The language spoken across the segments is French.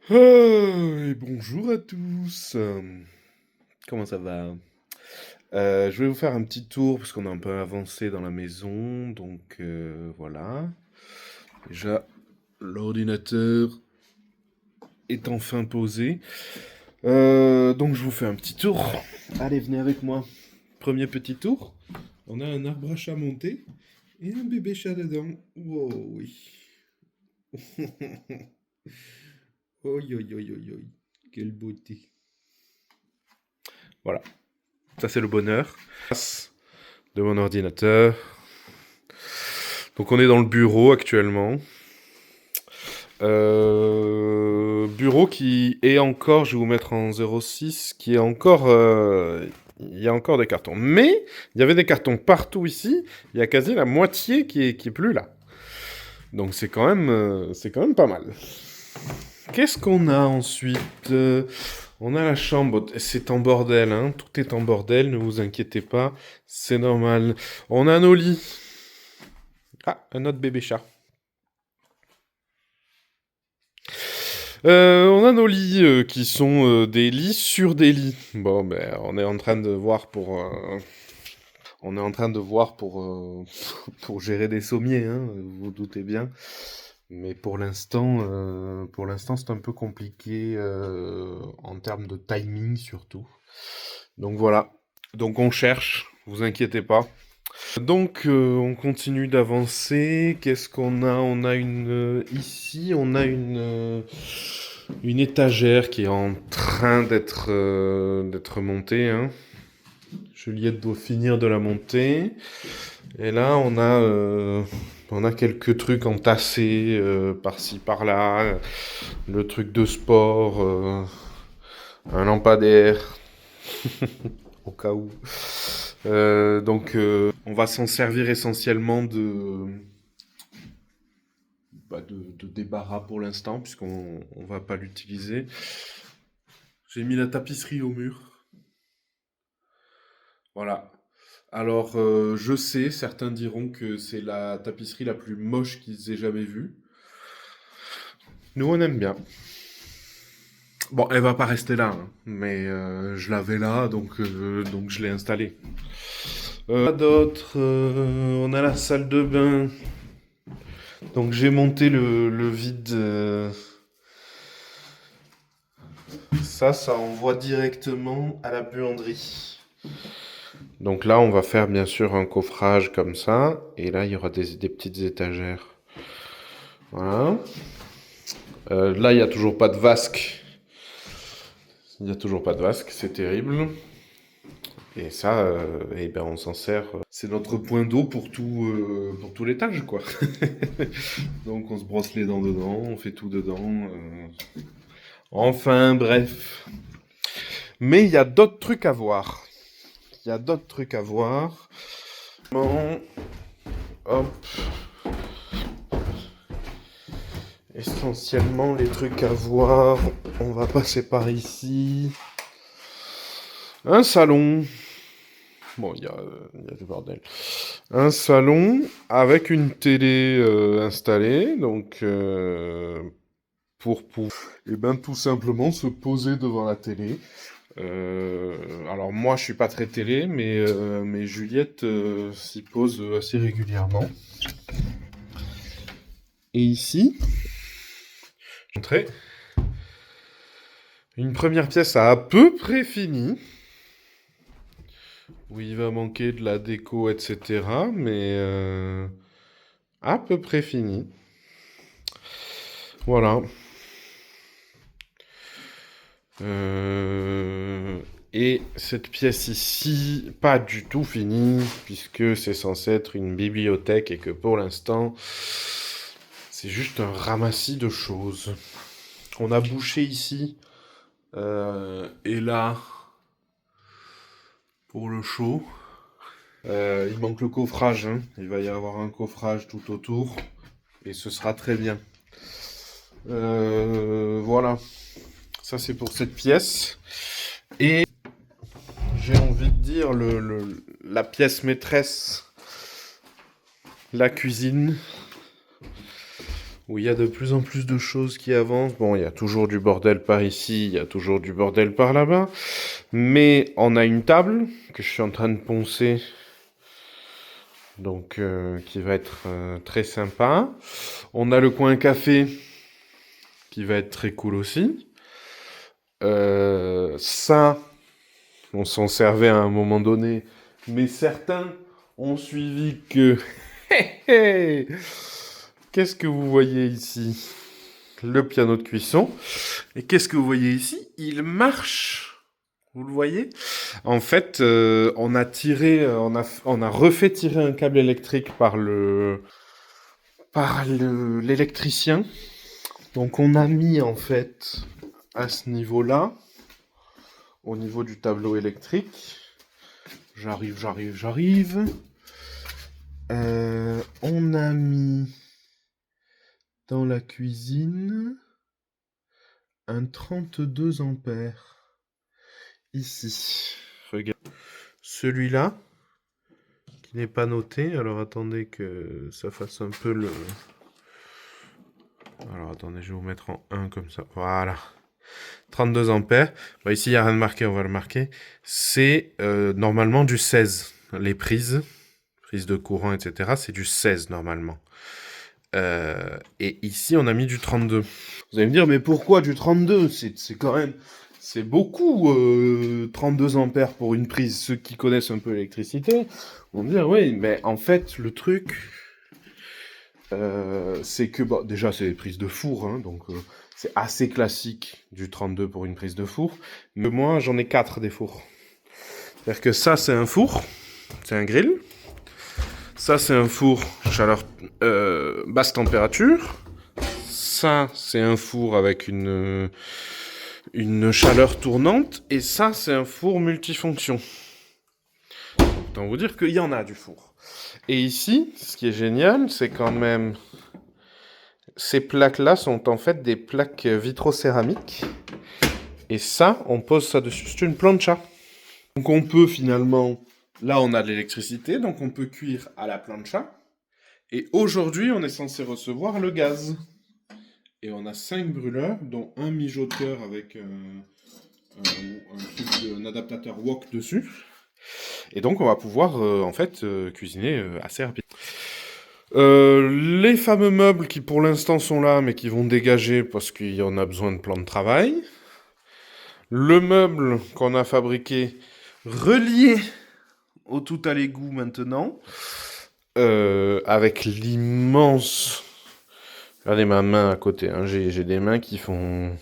Et bonjour à tous. Comment ça va? Je vais vous faire un petit tour parce qu'on a un peu avancé dans la maison, donc voilà. Déjà, l'ordinateur est enfin posé. Donc je vous fais un petit tour. Allez, venez avec moi. Premier petit tour. On a un arbre à chat monté et un bébé chat dedans. Wow, oui. Oi, oi, oi, oi, oi. Quelle beauté. Voilà, ça c'est le bonheur de mon ordinateur. Donc on est dans le bureau actuellement. Bureau qui est encore, je vais vous mettre en 06, qui est encore... il y a encore des cartons. Mais il y avait des cartons partout ici. Il y a quasi la moitié qui est plus là. Donc c'est quand même pas mal. Qu'est-ce qu'on a ensuite? On a la chambre. C'est en bordel, hein. Tout est en bordel, ne vous inquiétez pas. C'est normal. On a nos lits. Ah, un autre bébé chat. On a nos lits qui sont des lits sur des lits. Bon, ben, on est en train de voir pour... on est en train de voir pour gérer des sommiers, hein, vous vous doutez bien. Mais pour l'instant, c'est un peu compliqué en termes de timing surtout. Donc voilà. Donc on cherche, vous inquiétez pas. Donc on continue d'avancer. Qu'est-ce qu'on a? On a ici, on a une étagère qui est en train d'être montée, hein. Juliette doit finir de la monter. Et là, on a quelques trucs entassés par-ci, par-là. Le truc de sport, un lampadaire, au cas où. On va s'en servir essentiellement de débarras pour l'instant, puisqu'on on va pas l'utiliser. J'ai mis la tapisserie au mur. Voilà. Alors, je sais, certains diront que c'est la tapisserie la plus moche qu'ils aient jamais vue. Nous, on aime bien. Bon, elle va pas rester là, hein, mais je l'avais là, donc je l'ai installée. Pas d'autres. On a la salle de bain. Donc j'ai monté le vide. Ça envoie directement à la buanderie. Donc là, on va faire bien sûr un coffrage comme ça. Et là, il y aura des petites étagères. Voilà. Là, il n'y a toujours pas de vasque. Il n'y a toujours pas de vasque, c'est terrible. Et ça, eh ben, on s'en sert. C'est notre point d'eau pour tout l'étage, quoi. Donc on se brosse les dents dedans, on fait tout dedans. Enfin, bref. Mais il y a d'autres trucs à voir. Il y a d'autres trucs à voir. Bon, hop. Essentiellement, les trucs à voir. On va passer par ici. Un salon. Bon, il y a du bordel. Un salon avec une télé installée. Donc, pour et ben, tout simplement se poser devant la télé. Alors moi, je suis pas très télé, mais Juliette s'y pose assez régulièrement. Et ici, je vais montrer une première pièce à peu près finie, où il va manquer de la déco, etc. Mais à peu près fini. Voilà. Et cette pièce ici, pas du tout finie, puisque c'est censé être une bibliothèque et que pour l'instant, c'est juste un ramassis de choses. On a bouché ici et là pour le show. Il manque le coffrage, hein. Il va y avoir un coffrage tout autour et ce sera très bien. Voilà. Ça c'est pour cette pièce. Et j'ai envie de dire la pièce maîtresse, la cuisine. où il y a de plus en plus de choses qui avancent. Bon, il y a toujours du bordel par ici, il y a toujours du bordel par là-bas. Mais on a une table que je suis en train de poncer, donc qui va être très sympa. On a le coin café qui va être très cool aussi. Ça, on s'en servait à un moment donné, mais certains ont suivi que... Qu'est-ce que vous voyez ici? Le piano de cuisson. Et qu'est-ce que vous voyez ici? Il marche. Vous le voyez? En fait, on a tiré, on a refait tirer un câble électrique par l'électricien. Donc on a mis en fait à ce niveau-là, au niveau du tableau électrique. J'arrive. On a mis dans la cuisine un 32 ampères. Ici. Regarde. Celui-là, qui n'est pas noté. Alors attendez que ça fasse un peu le... Alors attendez, je vais vous mettre en 1 comme ça. Voilà. 32 ampères. Bon, ici, il n'y a rien de marqué, on va le marquer. C'est normalement du 16. Les prises de courant, etc., c'est du 16 normalement. Et ici, on a mis du 32. Vous allez me dire, mais pourquoi du 32? C'est quand même... C'est beaucoup, 32 ampères pour une prise. Ceux qui connaissent un peu l'électricité vont me dire, oui, mais en fait, le truc, c'est que, bon, déjà, c'est des prises de four, hein, donc c'est assez classique du 32 pour une prise de four. Mais moi, j'en ai 4 des fours. C'est-à-dire que ça, c'est un four, c'est un grill. Ça, c'est un four chaleur basse température. Ça, c'est un four avec une chaleur tournante. Et ça, c'est un four multifonction. Autant vous dire qu'il y en a du four. Et ici, ce qui est génial, c'est quand même... Ces plaques-là sont en fait des plaques vitrocéramiques. Et ça, on pose ça dessus. C'est une plancha. Donc on peut finalement... Là, on a de l'électricité, donc on peut cuire à la plancha. Et aujourd'hui, on est censé recevoir le gaz. Et on a 5 brûleurs, dont un mijoteur avec un adaptateur wok dessus. Et donc, on va pouvoir, en fait, cuisiner assez rapidement. Les fameux meubles qui, pour l'instant, sont là, mais qui vont dégager parce qu'il y en a besoin de plan de travail. Le meuble qu'on a fabriqué, relié au tout à l'égout maintenant, avec l'immense... Regardez ma main à côté, hein. J'ai des mains qui font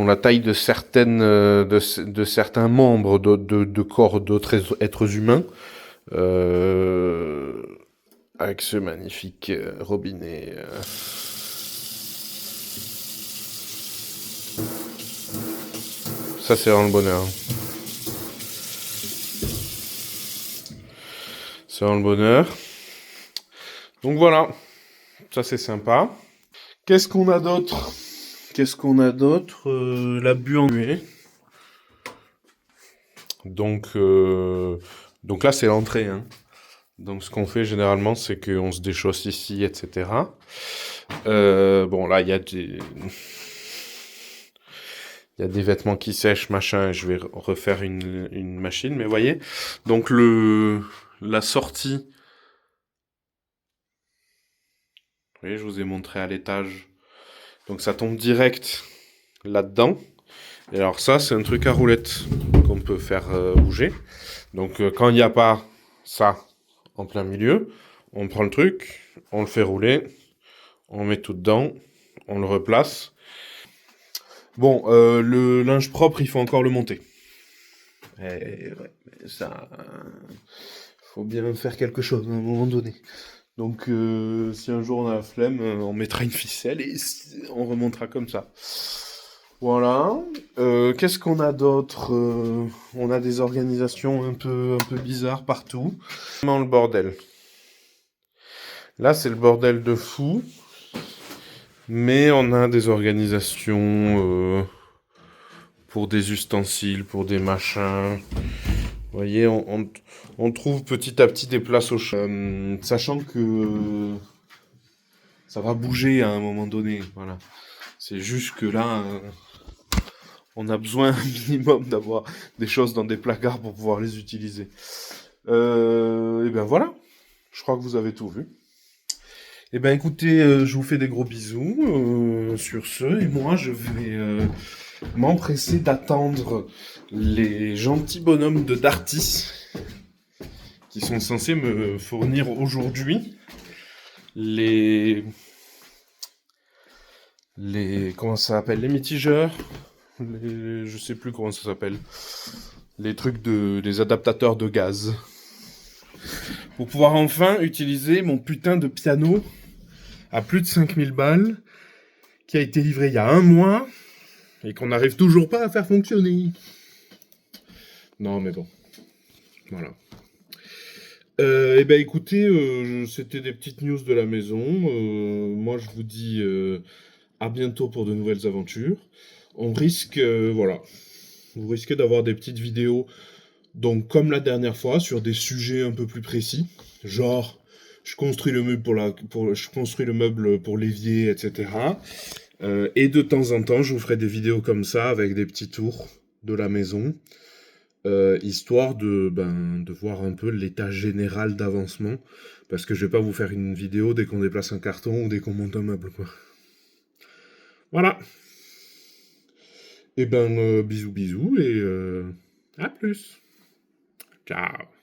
la taille de certaines de certains membres de corps d'autres êtres humains, avec ce magnifique robinet. Ça, c'est vraiment le bonheur. C'est vraiment le bonheur. Donc voilà, ça c'est sympa. Qu'est-ce qu'on a d'autre? La buanderie. Donc là, c'est l'entrée. Hein. Donc ce qu'on fait généralement, c'est qu'on se déchausse ici, etc. Bon, là, il y a des vêtements qui sèchent, machin, et je vais refaire une machine. Mais vous voyez, donc la sortie... Vous voyez, je vous ai montré à l'étage. Donc ça tombe direct là-dedans. Et alors ça, c'est un truc à roulette qu'on peut faire bouger. Donc quand il n'y a pas ça en plein milieu, on prend le truc, on le fait rouler, on met tout dedans, on le replace. Bon, le linge propre, il faut encore le monter. Et ouais, mais ça... faut bien faire quelque chose à un moment donné. Donc si un jour on a la flemme, on mettra une ficelle et on remontera comme ça. Voilà. Qu'est-ce qu'on a d'autre? On a des organisations un peu bizarres partout. Vraiment le bordel. Là, c'est le bordel de fou. Mais on a des organisations pour des ustensiles, pour des machins. Vous voyez, on trouve petit à petit des places au champ. Sachant que ça va bouger à un moment donné, voilà. C'est juste que là, on a besoin un minimum d'avoir des choses dans des placards pour pouvoir les utiliser. Et ben voilà, je crois que vous avez tout vu. Eh ben écoutez, je vous fais des gros bisous sur ce, et moi je vais m'empresser d'attendre les gentils bonhommes de Darty qui sont censés me fournir aujourd'hui les comment ça s'appelle, les mitigeurs, je sais plus comment ça s'appelle, les adaptateurs de gaz, pour pouvoir enfin utiliser mon putain de piano à plus de 5000 balles qui a été livré il y a un mois et qu'on n'arrive toujours pas à faire fonctionner. Non mais bon, voilà. Eh ben écoutez, c'était des petites news de la maison. Moi je vous dis à bientôt pour de nouvelles aventures. On risque, voilà, vous risquez d'avoir des petites vidéos, donc comme la dernière fois, sur des sujets un peu plus précis, genre je construis le meuble je construis le meuble pour l'évier, etc. Et de temps en temps, je vous ferai des vidéos comme ça avec des petits tours de la maison, histoire de voir un peu l'état général d'avancement, parce que je vais pas vous faire une vidéo dès qu'on déplace un carton ou dès qu'on monte un meuble, quoi. Voilà. Et ben, bisous bisous et à plus. Ciao.